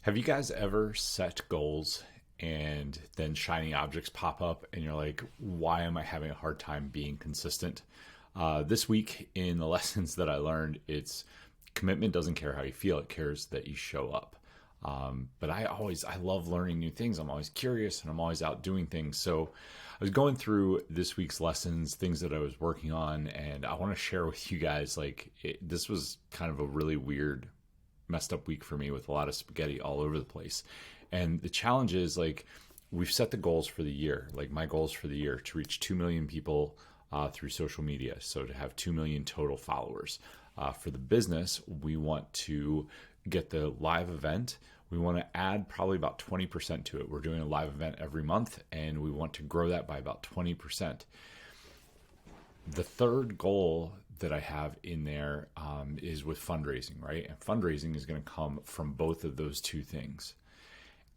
Have you guys ever set goals and then shiny objects pop up and you're like, why am I having a hard time being consistent? This week in the lessons that I learned, it's commitment doesn't care how you feel, it cares that you show up. But I love learning new things. I'm always curious and I'm always out doing things. So I was going through this week's lessons, things that I was working on, and I want to share with you guys, this was kind of a really weird messed up week for me with a lot of spaghetti all over the place. And the challenge is we've set the goals for the year. Like my goals for the year to reach 2 million people through social media. So to have 2 million total followers. For the business, we want to get the live event. We want to add probably about 20% to it. We're doing a live event every month and we want to grow that by about 20%. The third goal that I have in there is with fundraising, right? And fundraising is going to come from both of those two things.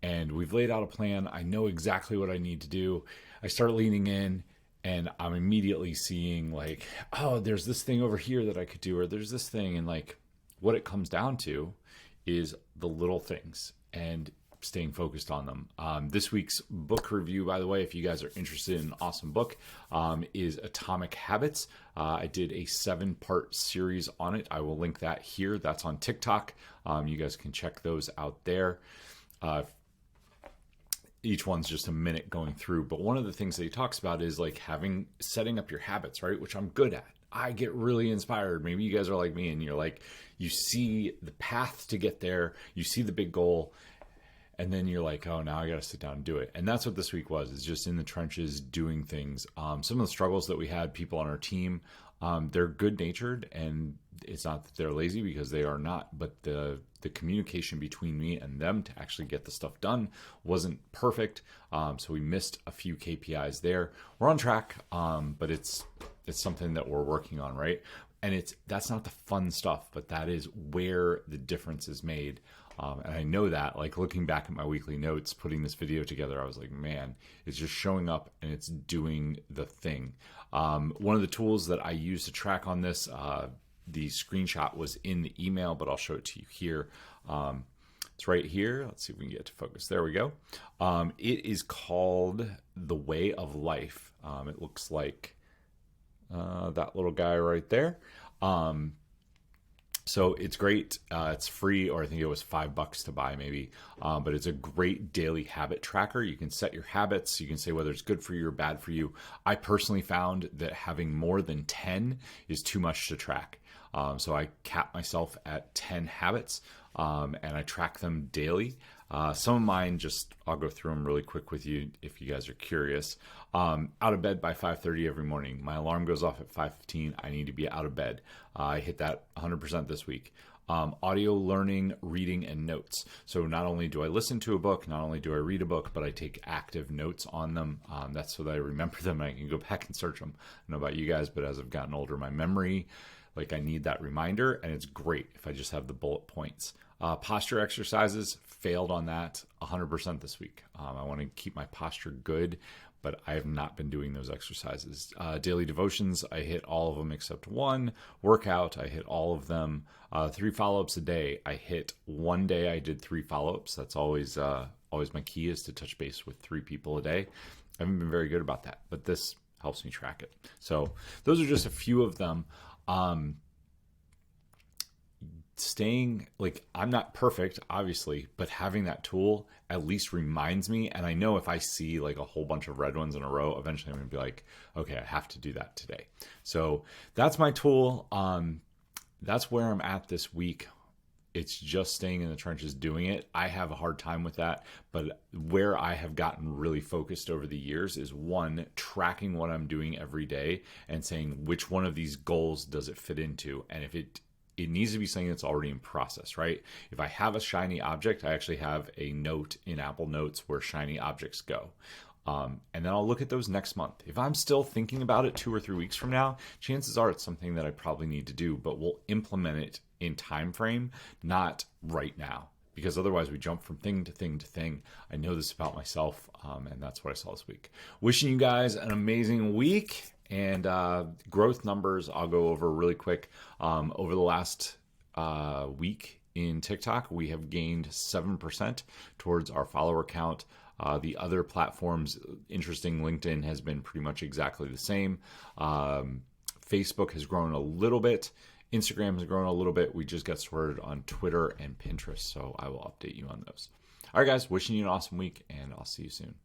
And we've laid out a plan. I know exactly what I need to do. I start leaning in and I'm immediately seeing oh, there's this thing over here that I could do, or there's this thing. And what it comes down to is the little things and staying focused on them. This week's book review, by the way, if you guys are interested in an awesome book, is Atomic Habits. I did a 7-part series on it. I will link that here. That's on TikTok. You guys can check those out there. Each one's just a minute going through. But one of the things that he talks about is setting up your habits, right? Which I'm good at. I get really inspired. Maybe you guys are like me and you're you see the path to get there. You see the big goal. And then you're like, oh, now I got to sit down and do it. And that's what this week was, is just in the trenches doing things. Some of the struggles that we had, people on our team, they're good natured, and it's not that they're lazy, because they are not. But the communication between me and them to actually get the stuff done wasn't perfect. So we missed a few KPIs there. We're on track, but it's something that we're working on, right? And that's not the fun stuff, but that is where the difference is made. And I know that, looking back at my weekly notes, putting this video together, I was like, man, it's just showing up and it's doing the thing. One of the tools that I use to track on this, the screenshot was in the email, but I'll show it to you here. It's right here. Let's see if we can get to focus. There we go. It is called The Way of Life. It looks like that little guy right there. So it's great. It's free, or I think it was $5 to buy maybe. But it's a great daily habit tracker. You can set your habits. You can say whether it's good for you or bad for you. I personally found that having more than 10 is too much to track. So I cap myself at 10 habits, and I track them daily. Some of mine, I'll go through them really quick with you if you guys are curious. Out of bed by 5:30 every morning. My alarm goes off at 5:15. I need to be out of bed. I hit that 100% this week. Audio learning, reading, and notes. So not only do I listen to a book, not only do I read a book, but I take active notes on them. That's so that I remember them and I can go back and search them. I don't know about you guys, but as I've gotten older, my memory, I need that reminder, and it's great if I just have the bullet points. Posture exercises, failed on that 100% this week. I want to keep my posture good, but I have not been doing those exercises. Daily devotions, I hit all of them except one. Workout, I hit all of them. 3 follow-ups a day. I hit one day, I did 3 follow-ups. That's always my key, is to touch base with 3 people a day. I haven't been very good about that, but this helps me track it. So those are just a few of them. Staying, I'm not perfect, obviously, but having that tool at least reminds me. And I know if I see a whole bunch of red ones in a row, eventually I'm going to be like, okay, I have to do that today. So that's my tool. That's where I'm at this week. It's just staying in the trenches, doing it. I have a hard time with that, but where I have gotten really focused over the years is, one, tracking what I'm doing every day and saying which one of these goals does it fit into. And if it needs to be something that's already in process, right? If I have a shiny object, I actually have a note in Apple Notes where shiny objects go. And then I'll look at those next month. If I'm still thinking about it 2 or 3 weeks from now, chances are it's something that I probably need to do, but we'll implement it in time frame, not right now, because otherwise we jump from thing to thing to thing. I know this about myself, and that's what I saw this week. Wishing you guys an amazing week. And growth numbers, I'll go over really quick. Over the last week in TikTok. We have gained 7% towards our follower count. The other platforms, interesting, LinkedIn has been pretty much exactly the same. Facebook has grown a little bit. Instagram has grown a little bit. We just got started on Twitter and Pinterest, so I will update you on those. All right, guys, wishing you an awesome week, and I'll see you soon.